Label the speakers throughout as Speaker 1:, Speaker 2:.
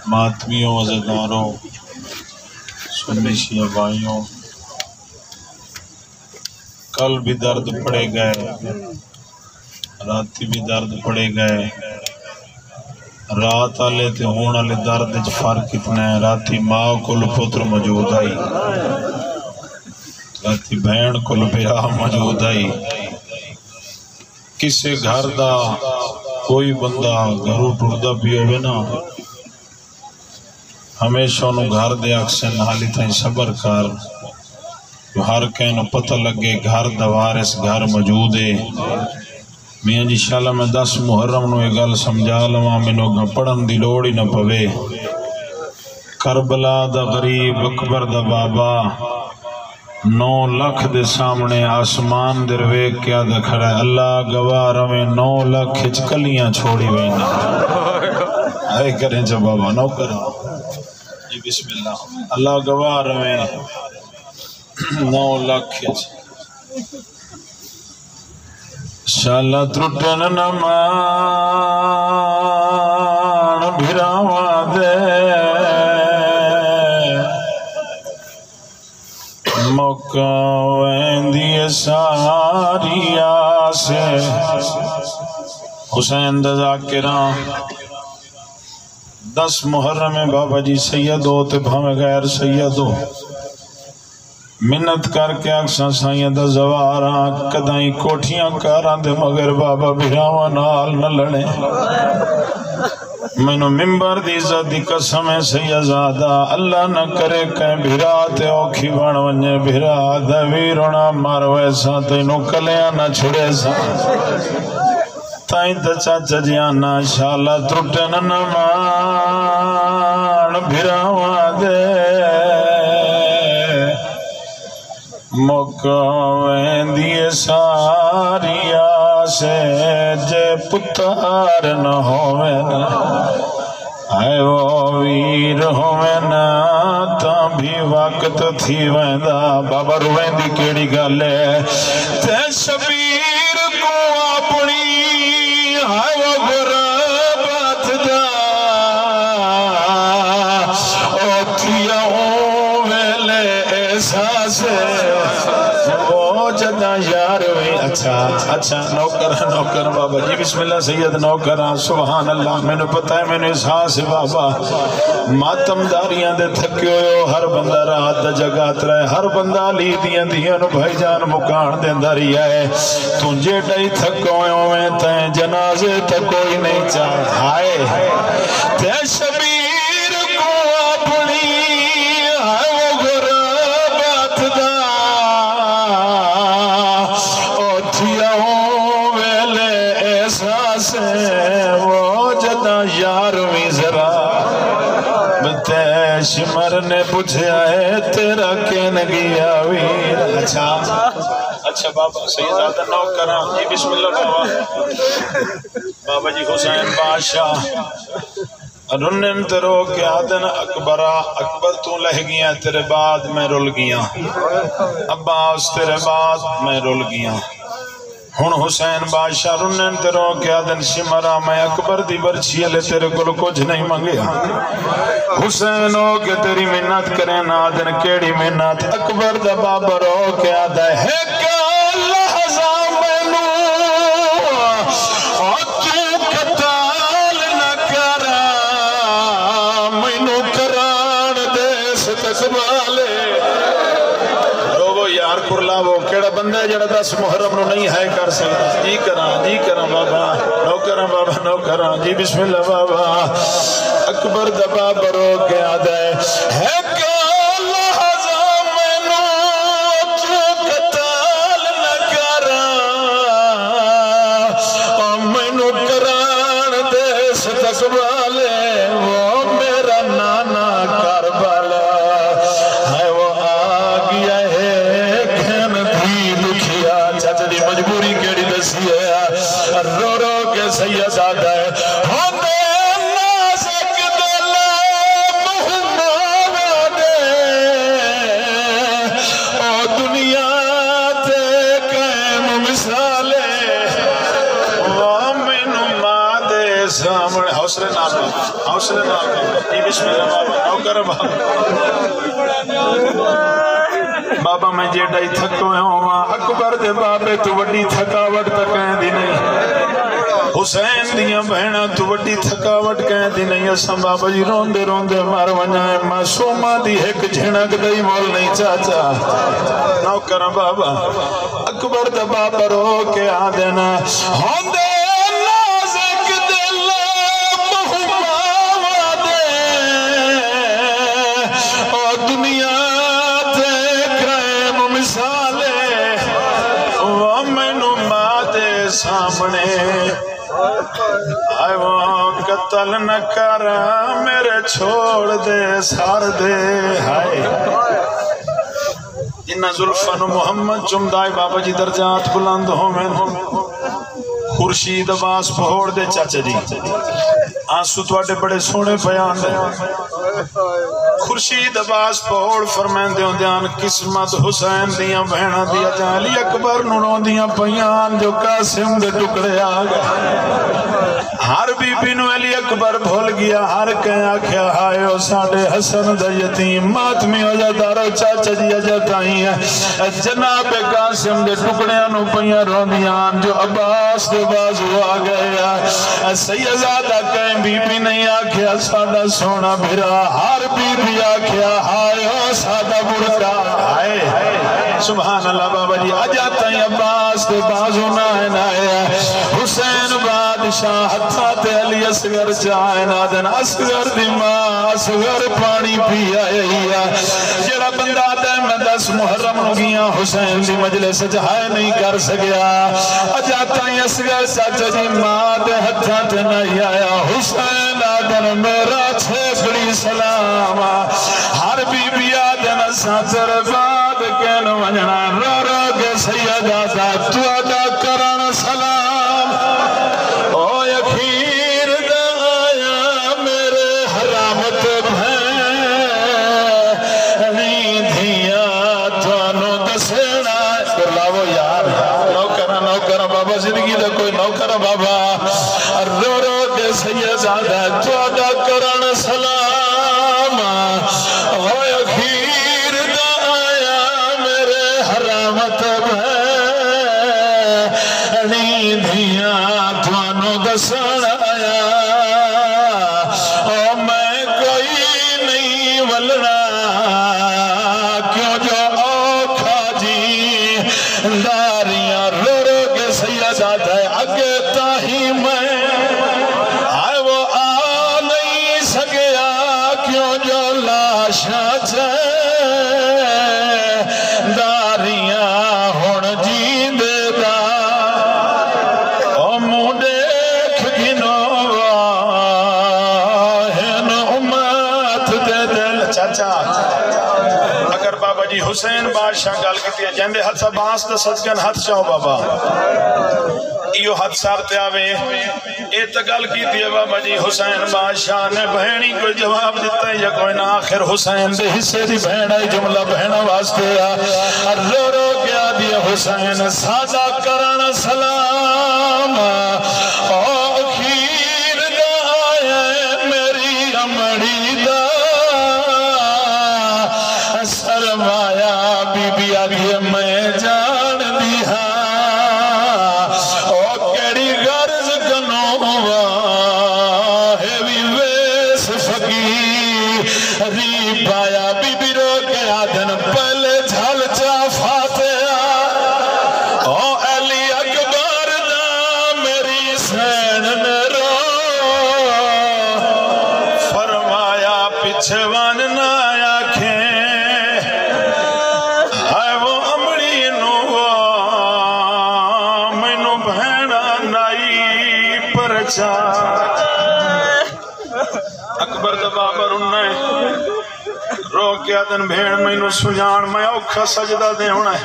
Speaker 1: ماتمیوں عزیزداروں سنی شیعہ بھائیوں، کل بھی درد پڑے گئے، راتی بھی درد پڑے گئے۔ رات آلے تے ہون آلے درد وچ فرق کتنا ہے؟ راتی ماں کول پتر موجود آئی، راتی بہن کول بھرا موجود آئی۔ کسے گھر دا کوئی بندہ گھروں ٹردا پی ہوئے نا، ہمیشہ انہوں گھر دے اکسن حالی تھیں صبر کر، جو ہر کہنو پتہ لگے گھر دوارس گھر موجود ہے۔ میاں جی شاءاللہ میں 10 محرم نو ایک گل سمجھا لواں، مینوں گا پڑھن دی لوڑ ہی نہ پوے۔ کربلا دا غریب اکبر دا بابا 9 لاکھ دے سامنے آسمان در ویکھ کیا دا کھڑا ہے، اللہ گواہ رویں 9 لاکھ وچ کلیاں چھوڑی وینا۔ آئے کریں جو بابا نو کریں جی بسم اللہ، اللہ گواہ رویں 9 لاکھ وچ شالا ترٹن نمان بھراواں دے موقع ویندی ساری آسے۔ حسین دا ذاکراں 10 محرم بابا جی سید ہو تے بھاویں غیر سید ہو، منت کر کے اکساں سائیں دا زواراں کدائیں کوٹھیاں کاراں دے مگر بابا بھراواں نال نہ لڑے۔ مینوں ممبر دی عزت دی قسم ہے سیدزادہ، اللہ نہ کرے کہیں بھرا تے اوکھی بن ونجے، بھرا دا ویرونا مار ویسا تینوں کلیاں نہ چھڑے سا تائیں تا چاچا جیانا شالا ترٹن نمان بھراواں دے موقع ویندی ساری آسے جے پتار نہ ہوئے آئے وہ ویر ہوئے تاں بھی وقت تھی ویندا۔ بابا رویندی کیڑی گل ہے تے شبیر کو اپنی آئے وہ غربت دا او تھیا ویلے احساس جدہ یار ہوئی۔ اچھا نوکر بابا جی بسم اللہ سید نوکر سبحان اللہ، میں نے پتہ ہے میں نے احساس ہے بابا ماتم داریاں دے تھکے ہوئے، ہر بندہ رات دا جگات رہے، ہر بندہ لی دیاں دیاں نو بھائی جان مکان دے اندر ہے، تنجے ڈائی تھکو ہوئے تین جنازے تک کوئی نہیں چاہے آئے تے شبیر کو اپنی آئے وہ غربت دا وہ جدہ یارویں ذرا شمر نے پوچھا ہے تیرا کین گیا ویر۔ اچھا بابا سیدزادہ نوکراں جی بسم اللہ بابا جی حسین بادشاہ رنن ترو کے آدن اکبرہ اکبر تو لہ گیا تیرے بعد میں رل گیا، عباس تیرے بعد میں رل گیا۔ ہن حسین بادشاہ رنن تیرو کیا دن شمرا میں اکبر دی برچی لے تیرے کل کچھ نہیں منگیا۔ حسین ہو کے تیری منت کریں نادن کیڑی منت اکبر دا بابر ہو کیا دے ہے کہ لحظہ مینو تو قتال نہ کرا مینو کران دے ستقبالے یار کرلا وہ کیڑا بندہ ہے جڑا 10 محرم نو نہیں ہے کر سکتا۔ جی کراں بابا نو کراں جی بسم اللہ بابا اکبر دا بابا رو کے آدھا ہے کہ لحظہ مینو تو قتال نہ کرا مینو کران دے ستقبالے وہ میرا نانا کربلا ہے وہ آ گیا ہے چاچا دی مجبوری کیڑی دسی ہے رو رو کے سیدزادہ ہے ہونے نازک دل محمد او دنیا تے قائم مثالے وہ مینو ماں دے سامنے حوصلے نہ حوصلے نال جی بسم اللہ بابا نوکر بابا میں جیڑا ہی تھکو ہوا اکبر دے بابے تو وڈی تھکاوٹ تک کہیں دی نہیں حسین دیاں بہناں تو وڈی تھکاوٹ کہیں دی نہیں اساں بابا جی روندے روندے مر ونجائیں معصومہ دی ایک جھنک دئی مول نہیں چاچا نوکر بابا اکبر دے بابا رو کے آ دینا ہوندے نازک دل مہماوا دے او دنیا سامنے آئے وہ قتل نہ کر میرے چھوڑ دے سار دے ہائے انہا ظلفن محمد چمدائی بابا جی درجات بلند ہوں میں خورشید عباس پہوڑ دے چاچا جی آنسو توڑے بڑے سونے بیان دے خورشید عباس پہوڑ فرمین دیوں دیان قسمت حسین دیاں بہنہ دیا جان علی اکبر نوروں دیاں پیان جو قاسم دے ٹکڑے آگا ہر بی بی نو علی اکبر بھول گیا ہر کہیں آکھیا ہائے او ساڑے حسن دا یتیم ماتمی ہو جاتا رو چاچا جی جاتا ہی ہے جناب قاسم دے ٹکڑے نو پیان رو دیاں جو عباس دے بازو آگیا سیدزادہ کہیں بی بی نہیں آکھیا ساڑا سونا بھرا ہر بی بی آکھیا ہائے او سادہ برکا ہائے سبحان اللہ بابا جی اجاتا ہی عباس دے بازو نائے حسین بادشاہ حتات علی اصغر جائے نادن اصغر دی ماں اصغر پانی پی آئے جڑا بندہ دے میں 10 محرم گیا حسین دی مجلس جہائے نہیں کر سکیا اجاتا ہی اصغر چاچا جی ماں دے حتات نہیں آیا حسین آدن میرا چھیکڑی سلام ہر بی بی آدن ساتر باد کہن ونجنا رو رو کے سیدہ دا تو ادا کرن سلام او یخیر دا آیا میرے حرامت بھینی دھیا توانو دسنا کرلاو یار نوکر بابا زندگی دا کوئی نوکر بابا رو رو کے سیدہ دا تو ادا کرن سلام او یخیر دا آیا میرے حرامت بھینی دھیا توانو دسن آیا او میں کوئی نہیں ولنا کیوں جو اوکھا جی داریاں رو رو کے سیدہ دے اگے تاہی میں آئے وہ آ نہیں سکیا کیوں جو لاشا جے داریاں ہون جیند دا او مونڈے کھگنو واہن امت دے دل چاچا اگر بابا جی حسین بادشاہ گال کی تھی جہندے حد سا بانس دا سچکن حد چاہو بابا ایو حد سارتے آوے اے تگل کی تھی بابا جی حسین بادشاہ نے بہنی کوئی جواب دیتا ہے یا کوئی نہ آخر حسین دے حصے دی بہنہ جملہ بہنہ واسطے رو رو کیا دیا حسین سادہ کرن سلام او خیر دا آئے میری امڑی دا سرمایا بی بی آگی میں جان دیا او کیڑی غرض کنو ہے وی ویس فقیری پایا بی بی رو کے آدھن پہلے جھل چا فاتحہ او علی اکبر دا میری سین نے رو فرمایا پیچھے وان نہ آکھیں آئے وہ امڑی نو مینو بہنا نائی پرچا اکبر دا بابا رنائے رو کے آدن بھیڑ مینو سجان میں اوکھا سجدہ دے ہونا ہے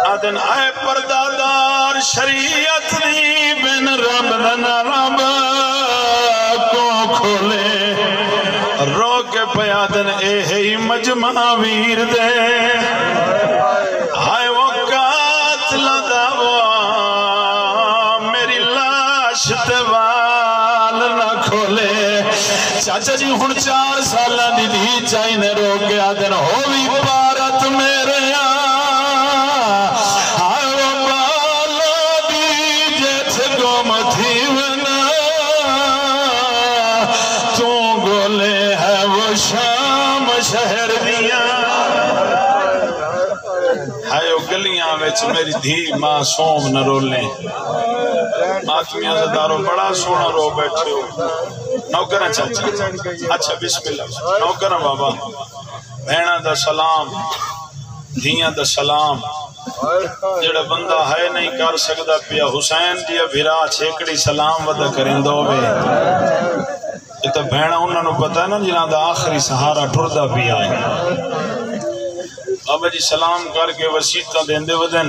Speaker 1: آدن آئے پردادار شریعت دی بن رب دنا رب کو کھولے رو کے پیادن اے ہی مجمع ویر دے آئے وہ قاتل دعوا میری لاش توال نہ کھو گولے چاچا جی ہن 4 سالاں دی دھی چائی نے روکے آدن ہووی بارت میرے شہر دیا ہائے گلیاں وچ میری دھی معصوم نہ رولیں ماتمیاں زدارو بڑا سونا رو بیٹھے ہو نوکرہ چاچا اچھا بسم اللہ نوکرہ بابا بہنہ دا سلام دھیاں دا سلام جڑا بندہ ہے نہیں کر سکتا پیا حسین دیا بھیرا چھیکڑی سلام ودا کریں دو بے یہ تو بہنہ انہوں نے پتا ہے نا جنہاں دا آخری سہارا ٹھردہ بھی آئے اب جی سلام کر کے وسیطہ دیندے ودن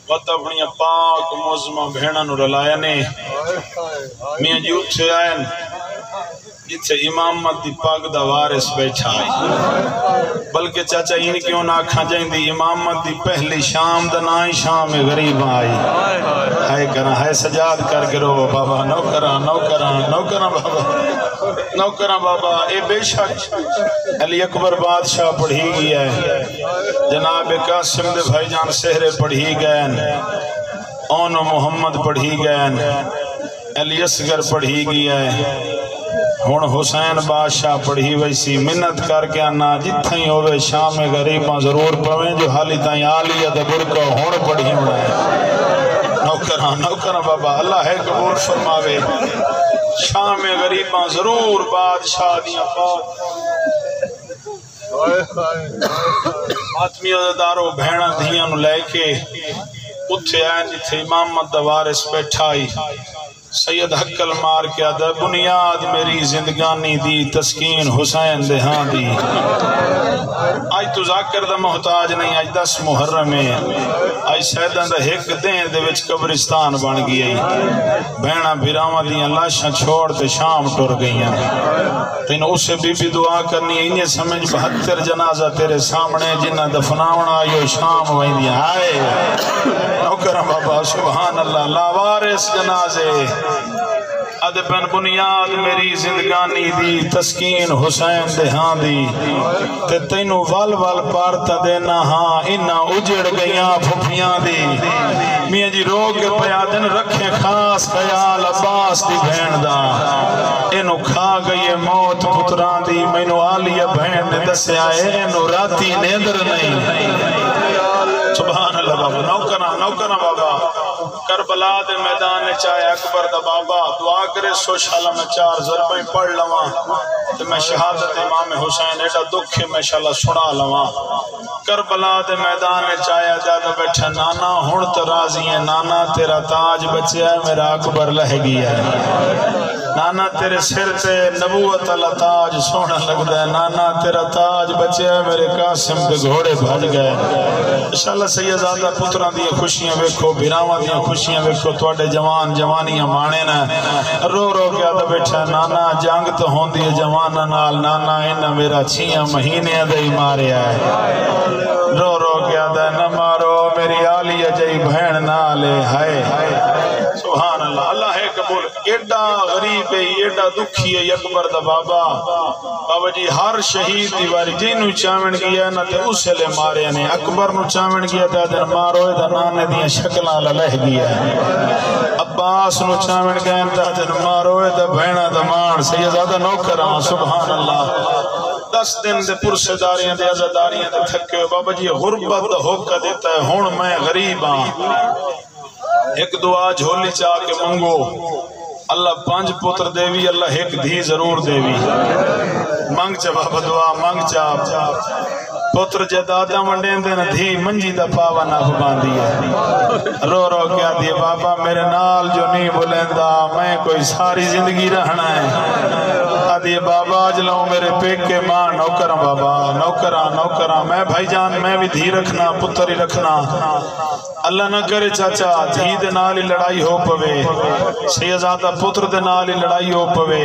Speaker 1: وقت اپنی پاک موزمہ بہنہ نو رلایا نے میاں جی اٹھے آئے جتھے امامت دی پاک دا وارث بیٹھا آئی بلکہ چاچا یہ کیوں نہ آکھاں جائیں دی امامت دی پہلی شام دا نائی شام غریب آئی ہائے کرا ہائے سجاد کر کے رو بابا نوکرہ بابا اے بے شک علی اکبر بادشاہ پڑھی گیا ہے جناب قاسم دے بھائی جان سہرے پڑھی گئے اون محمد پڑھی گئے علی اصغر پڑھی گیا ہے ہون حسین بادشاہ پڑھی ویسی منت کر کے آنا جتھیں ہوئے شام غریباں ضرور پویں جو حالی تائیں آلیت برکہ ہون پڑھی ہونا ہے نوکرہ بابا اللہ ہے قبول فرماوے شام غریباں ضرور بادشاہ دیاں پاک آتمیہ دارو بہنہ دھیاں نو لے کے اتھے آئیں جتھے امامت دا وارث بیٹھائی سید حقل مار کیا دا بنیاد میری زندگانی دی تسکین حسین دہاں دی آج تو ذاکر دا محتاج نہیں آج 10 محرم ہے آج سیدان دا ایک دین دے وچ قبرستان بن گئی بہنہ بھیراوہ دیاں لاشاں چھوڑ تے شام ٹر گئیاں تین اسے بی بی دعا کرنی ہے انہیں سمجھ 72 جنازہ تیرے سامنے جنہ دفناونا آئیو شام وہیں دیا آئے نوکرہ بابا سبحان اللہ لاوارس جنازے ادبن بنیاد میری زندگانی دی تسکین حسین دہاں دی تے تینو وال وال پارتا دینا ہاں انہا اجڑ گئیاں پھپیاں دی میاں جی رو کے پیادن رکھیں خاص خیال عباس دی بہن دا انہو کھا گئی موت پتران دی مینو آلیہ بہن نے دسے آئے انہو راتی نیندر نہیں سبحان اللہ بابا نوکرہ بابا کربلا دے میدان چاہے اکبر دا بابا دعا کرے سوشالہ میں 4 ضربیں پڑھ لواں تو میں شہادت امام حسین ایڈا دکھ میں شالہ سنا لواں کربلا دے میدان چاہے جادہ بیٹھا نانا ہون تو راضی ہے نانا تیرا تاج بچے ہے میرا اکبر لہ گیا ہے نانا تیرے سر تے نبوت اللہ تاج سونا لگ دے نانا تیرا تاج بچے ہے میرے قاسم دے گھوڑے بھج گئے انشاءاللہ سیدزادہ پتران دیا خوشیاں ویکھو بھیراواں دیا خوشیاں ویکھو توڑے جوان جوانیاں مانے نا رو رو کے آدھا بیٹھا نانا جنگ تو ہون دیا جوانا نال نانا انہا میرا 6 مہینے دے مارے آئے رو رو کے آدھا نہ مارو میری آلیہ جائی بہن نالے ہائے سبحان اللہ اللہ ہے قبول ایڈا غریب ہے ایڈا دکھی ہے اکبر دا بابا جی ہر شہید دیواری جنہوں چاوین گیا نا تے اسے لے مارے نے اکبر نو چاوین گیا تے دن مارو دا نانے دیا شکلہ لہ گیا عباس نو چاوین گیا تے دن مارو دا بہنہ دا مان سیدزادہ نوکران سبحان اللہ 10 دن دے پرسداریاں دے عزداریاں دے تھکے ہوئے بابا جی غربت ہوکا دیتا ہے ہون میں غریب ایک دعا جھولی چاہ کے منگو اللہ 5 پتر دیوی اللہ ایک دھی ضرور دیوی منگ چا بابا دعا منگ چا پتر جے دادا منڈین دینا دھی منجی دا پاوا نہ باندھی ہے رو رو کیا دیئے بابا میرے نال جو نہیں بلندہ میں کوئی ساری زندگی رہنا ہے دیئے بابا جلاؤں میرے پیک کے ماں نوکرہ بابا نوکرہ میں بھائی جان میں بھی دھی رکھنا پتر ہی رکھنا اللہ نہ کرے چاچا دھی دے نالی لڑائی ہو پوے سیدزادہ پتر دے نالی لڑائی ہو پوے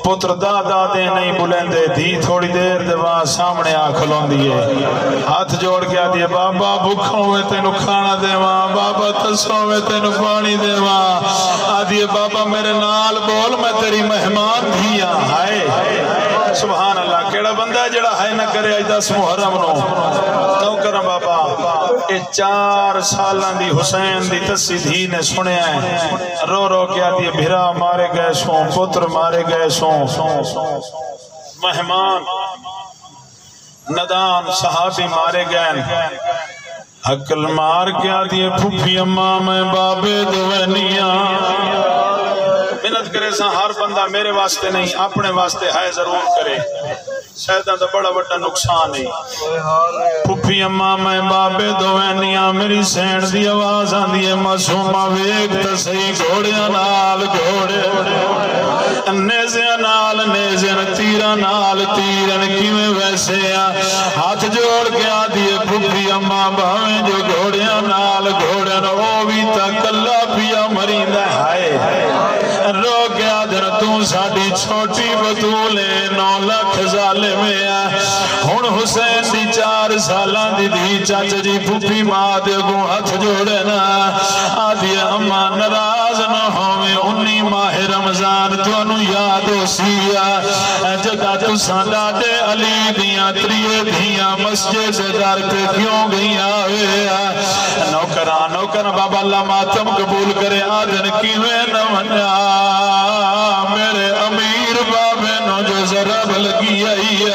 Speaker 1: پتر دادا دے نہیں بلندے دھی تھوڑی دیر دے وہاں سامنے آ کھلون دی دیے ہاتھ جوڑ کے آدھیے بابا بھکھوں میں تینو کھانا دیواں بابا تسوں میں تینو پانی دیواں آدھیے بابا میرے نال بول میں تیری مہمان دھیاں ہائے سبحان اللہ کیڑا بندہ ہے جڑا ہائے نہ کرے آج 10 محرم نو تو کرم بابا اے 4 سالان دی حسین دی تسی دھی نے سنے ہیں رو رو کے آدھیے بھرا مارے گئے سوں پتر مارے گئے سوں مہمان ندان صحابی مارے گئے حقل مار کے آدھیے پھوپھی اماں میں بابے دوینیاں منت کرے سا ہر بندہ میرے واسطے نہیں اپنے واسطے ہے ضرور کرے شہدہ دا بڑا بڑا نقصان ہے پھوپھی اماں میں بابے دوینیاں میری سینڈ دی آواز آن دیئے معصومہ ویک تسی گھوڑیاں نال گھوڑے نیزیاں نال نیزیاں تیران نال تیران کیویں ویسے ہیں ہاتھ جوڑ کے آدھیے پھوپھی اماں بھاویں جو گھوڑیاں نال گھوڑیاں او بھی تک اللہ پیا مرین ہائے رو کے آدھر تو ساڑی چھوٹی بطولے 9 لاکھ ظالم ہے ہن حسین دی 4 سالان دی دی چاچا جی پھوپھی ماں دے گو ہاتھ جوڑے نا آدھیے اماں نراز نہ ہوئے 19 ماہ رمضان تو انو یاد ہو سیا جدا تو سانڈا دے علی دیاں تریے دیاں مسجد دار پہ کیوں گئی آوے نوکران بابا اللہ ماتم قبول کرے آدھن کیویں نہ منیا میرے امیر بابے نو جو ذرا بلگی آئی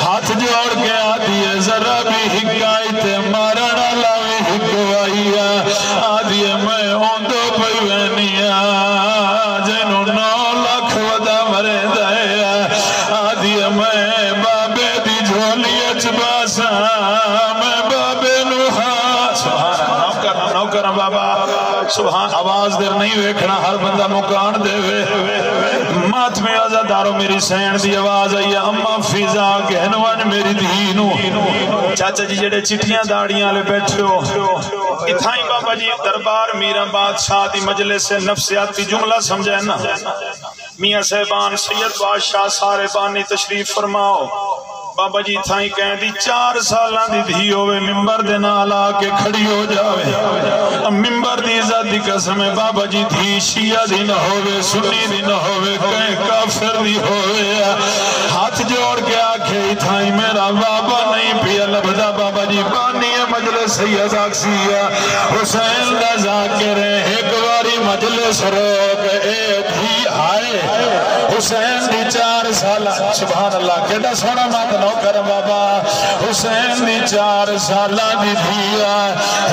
Speaker 1: ہاتھ جوڑ کے آدھیے ذرا بھی حکایت مارنا لاوی حکوائی آدھیے میں اوندو پیوینیا جنو 9 لاکھ ودا مرے دائے آدھیے میں بابے دی جھولی اچباسا میں بابے نوحا سبحان نوکر بابا سبحان آواز دیر نہیں ویکھنا ہر بندہ مکان دے وے مات میں آزادارو میری سین دی آواز آئی اممہ فیضا گہنوان میری دینو چاچا جی جڑے چٹیاں داڑیاں لے بیٹھے ہو اتھائیں بابا جی دربار میرا بادشاہ دی مجلس سے نفسیاتی جملہ سمجھے نا میاں صاحبان سید بادشاہ سارے بانی تشریف فرماؤ بابا جی تھائیں کہیں دی 4 سالان دی دھی ہوئے ممبر دے نالا کے کھڑی ہو جاوے ممبر دی عزت دی قسم ہے بابا جی دھی شیعہ دی نہ ہوئے سنی دی نہ ہوئے کہیں کافر دی ہوئے ہاتھ جوڑ کے آکھے تھائیں میرا بابا نہیں پیا لبدا بابا جی بانی مجلس سید آکسیہ حسین دا ذاکر ایک باری مجلس روک اے دھی آئے حسین دی 4 سالہ سبحان اللہ کہتا سونا مات نوکر بابا حسین دی 4 سالہ دی دھیا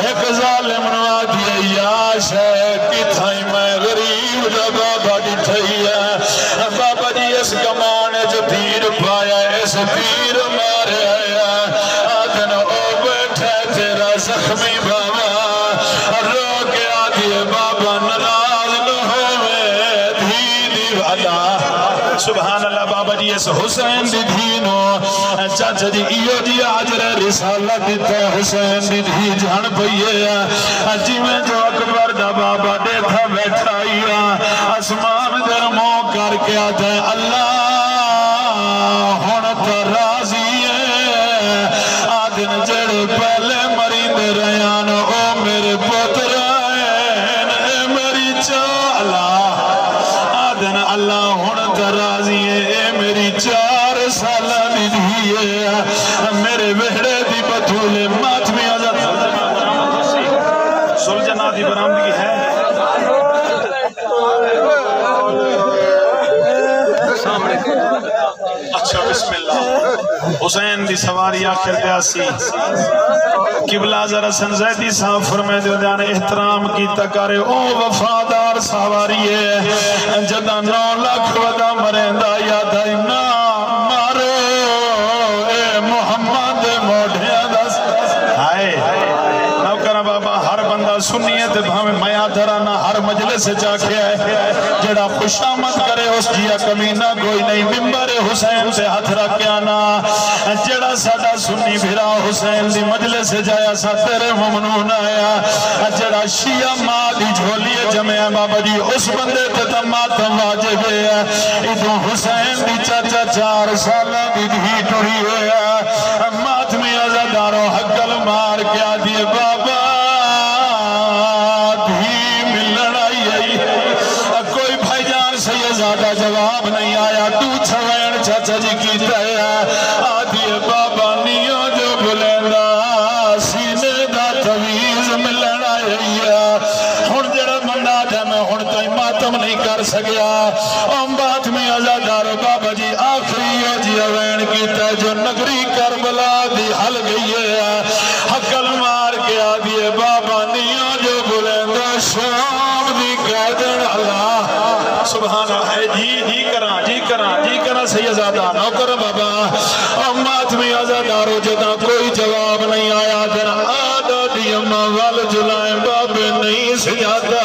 Speaker 1: ایک ظالم نوا دیا یاش ہے کتھائی میں غریب دا بابا دی تھیا بابا جی اس کمانے جو تیر پایا اس تیر مارے آیا آدھن او بیٹھے تیرا زخمی بابا رو کے آدھیے بابا نراز نہ ہوئے دھی دی والا سبحان اللہ بابا جی اس حسین دی دھینو چاچا جی ایو جی آجر رسالہ دیتا حسین دی دھی جان پئیے جی میں جو اکبر دا بابا دیتا بیٹھائی اسمان درموں کر کے آتا ہے اللہ ہون تو راضی ہے آدھن جڑ پہلے مرید ریان او میرے پتر اے میری چالا آدھن اللہ ہون تو راضی ہے اے میری 4 سالہ دی دھیے میرے وہڑے دی بطولے مات میں آزاد سلجنہ دی برامدگی ہے اچھا بسم اللہ حسین دی سواری آخر دیاسی قبلہ ذرا سنزیدی صاحب فرمائے دیو دیانے احترام کی تکارے او وفادار سواری ہے جدہ 9 لاکھ ودا مرندہ یاد ہے نا مارو اے محمد موڑھیا دس ہائے نوکرہ بابا ہر بندہ سنیت بھامیں میاں دھرانا ہر مجلس جا کے آئے جڑا خوش آمد کرے اس جیا کمینہ کوئی نہیں ممبر حسین سے ہاتھ رکھ آنا جڑا ساڑا سنی بھرا حسین دی مجلس سے جایا سا تیرے ممنون آیا جڑا شیعہ ماں دی جھولی جمعہ بابا جی اس بندے تے تماتم واجب ہے ادھو حسین دی چاچا 4 سالہ دی دھی ٹوری ہے مات جواب نہیں آیا تو چھوین چاچا جی کیتا ہے آدھی بابا نیو جو بلیندا سینے دا تویز ملن آیا ہن جڑا بندہ دے میں ہن تائی ماتم نہیں کر سکیا بات میں ازادار بابا جی آخری جی اوین کیتا ہے جو نگری کربلا دی حل گئی ہے حقل مار کے آدھی بابا نیو جو بلیندا شام دی قیدن اللہ سبحان اللہ جی کرا سیدزادہ نوکر بابا امات میں ازادارو جدا کوئی جواب نہیں آیا دن آدھا دیم وال جلائیں بابے نہیں سجاتا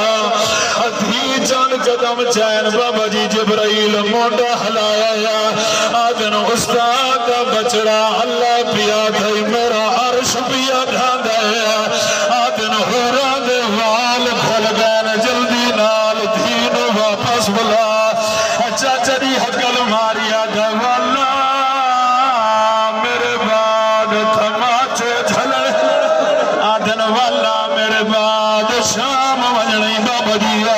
Speaker 1: ادھی جان قدم چین بابا جی جبرائیل موٹا حلایا آدھن استاد بچڑا اللہ پیا دھائی میرا عرش پیا ڈھاندا ہے آدھن ہورا دے وال کھل گئن جلدی نال دھین واپس بلا چاچا دی حقل ماریا گوالا میرے بعد تماچے جھلن آدھن والا میرے بعد شام وجنی بابا دیا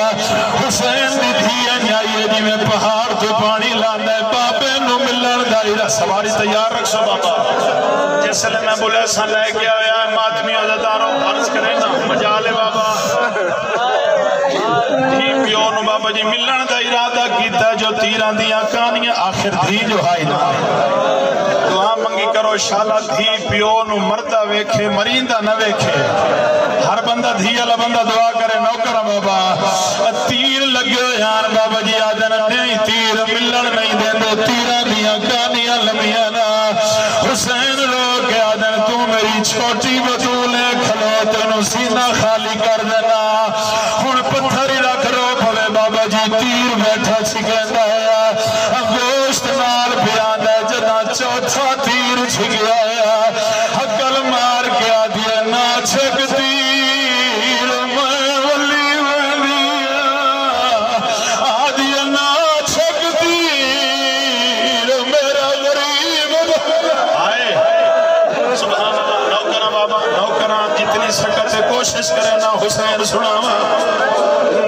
Speaker 1: حسین دی دھیا جائیے جی میں پہاڑ تو پانی لاندے بابے نو ملن دائرہ سواری تیار رکھ سو بابا جیسے لئے میں بولے سن لے گیا ہے ماتمی عزداروں عرض کریں نا مجالے بابا دھی پیونو بابا جی ملن دا ارادہ کیتا جو تیران دیاں کانیاں آخر دھی جو ہائی نا دعا منگی کرو شالا دھی پیونو مردہ ویکھے مرindہ نہ ویکھے ہر بندہ دھی اللہ بندہ دعا کرے نوکر بابا تیر لگے یار بابا جی آدھن نہیں تیر ملن نہیں دیں دو تیران دیاں کانیاں لمیاں نا حسین لوگ کے آدھن تو میری چھوٹی بطولے کھلو تینو سینہ خالی کر دینا ہن پتھری رکھ رو پھلے بابا جی تیر بیٹھا چھکیندا ہے گوشت نال پیاندا ہے جدا چوتھا تیر چھکیا ہے حقل مار کے آدھیا نا چھک تیر میں ولی آدھیا نا چھک تیر میرا غریب آئے سبحان اللہ نوکرہ بابا نوکرہ جتنی سکت سے کوشش کرے نا حسین سناوا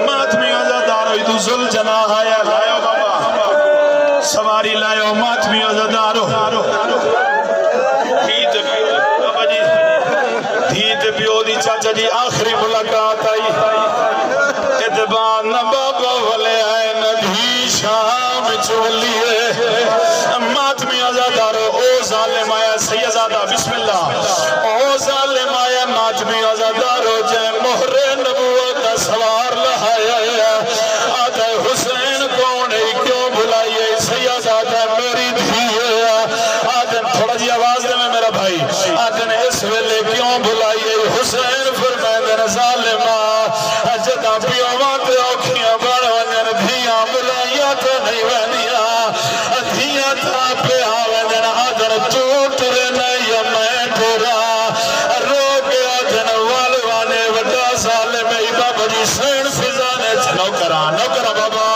Speaker 1: ماتمی عزدارو تو زل جناح آیا لائیو بابا سواری لائیو ماتمی عزدارو بابا جی دھیت پیو دی چاچا جی آخری ملاقات آئی اتبان بابا والے آئے ندھی شام چولیے ماتمی عزدارو او ظالم آیا سیدزادہ بسم اللہ او ظالم آیا ماتمی عزدارو جے مہر نبوت سوار لہایا آدھے حسین کون ہے کیوں بلائیے سیدزادہ میری دھیے آدھے تھوڑا جی آواز دے میں میرا بھائی آدھے اس ویلے کیوں بلائیے حسین فرمیدن ظالمہ جدا پیوات اوکھیاں بڑھ ونجر دھیاں بلائیاں تو نہیں وینیاں دھیاں تھا پہ آویدن آدھر ٹوٹ رہنا یا میں ٹورا روک آدھن والوانے وڈا ظالم بابا جی سین فضانے نوکرہ بابا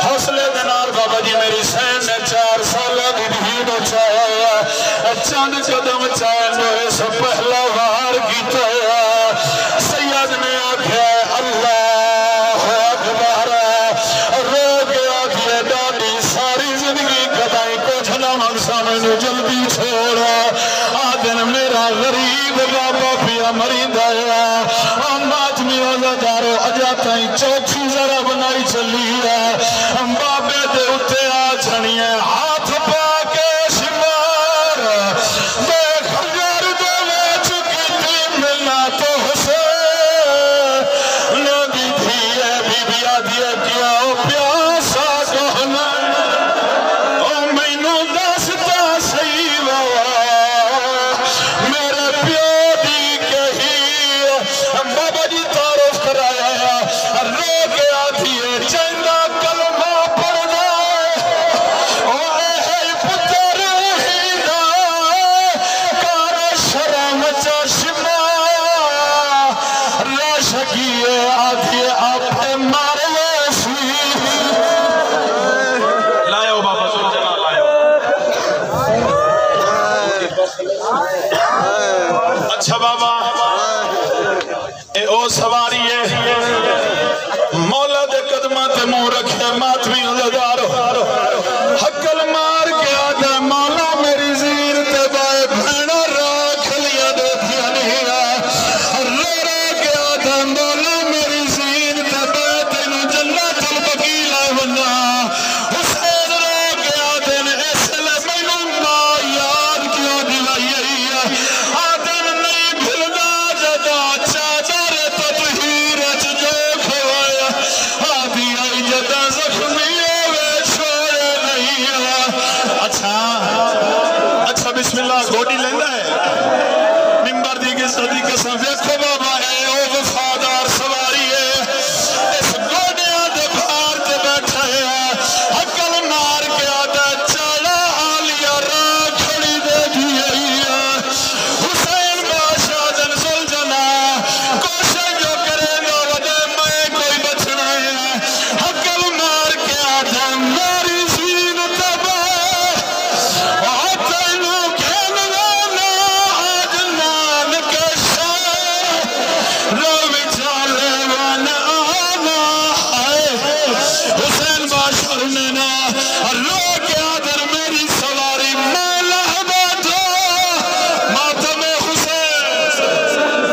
Speaker 1: حوصلے دنار بابا جی میری سین نے 4 سالہ دی دھینو چاہیا چاند قدم چاہے نوے سے پہلا وار کیتا ہے سید نے آکھے اللہ اکبر روک آکھے دادی ساری زندگی قدائی کو جھلا منسانے نے جلدی چھوڑا آدھن میرا غریب بابا پیا مرindہ ہے ماتمی عزدارو اجاتا ہی چوتھی ذرا بنائی چلی ہے بابے دے اتے آ چھنی ہے ہاتھ پا کے شمار دیکھ یار دے لے چکی تھی ملنا تو حسین نبی تھی ہے بی بی آدھیا کیا پیاسا کہنا او مینو دستا صحیح میرے پیو دی کہی بابا جی تعارف کرایا رو کے آدھی ہے چندہ حقل مار کے آدھے مولا میری زیر تے بائے بھینا راکھ لیا دیتیا نہیں رو رو کے آدھے مولا میری زیر تے بائے تینو جنت البقی لائے ونا حسین رو کے آدھے اس لئے مینو ماں یاد کیوں دلائی آدھے نہیں بھلنا جدا چادر تطہیر جو کھوایا آدھی آئی جدا زخمی اچھا بسم اللہ گوڑی لینا ہے ممبر دی کے صدی قسم دیکھو بابا اے او وفادار سواری ہے اس گوڑیاں دے بھار تے بیٹھا ہے حقل مار کے آدھا چڑا آلیا راہ کھڑی دے دیئے حسین بادشاہ دن زلجنا کوشش جو کرے گا ودے میں کوئی بچنا ہے حقل مار کے آدھا میری زین تبا حسین بادشاہ نے نا رو کے آدھر میری سواری میں لہبہ تو ماتم حسین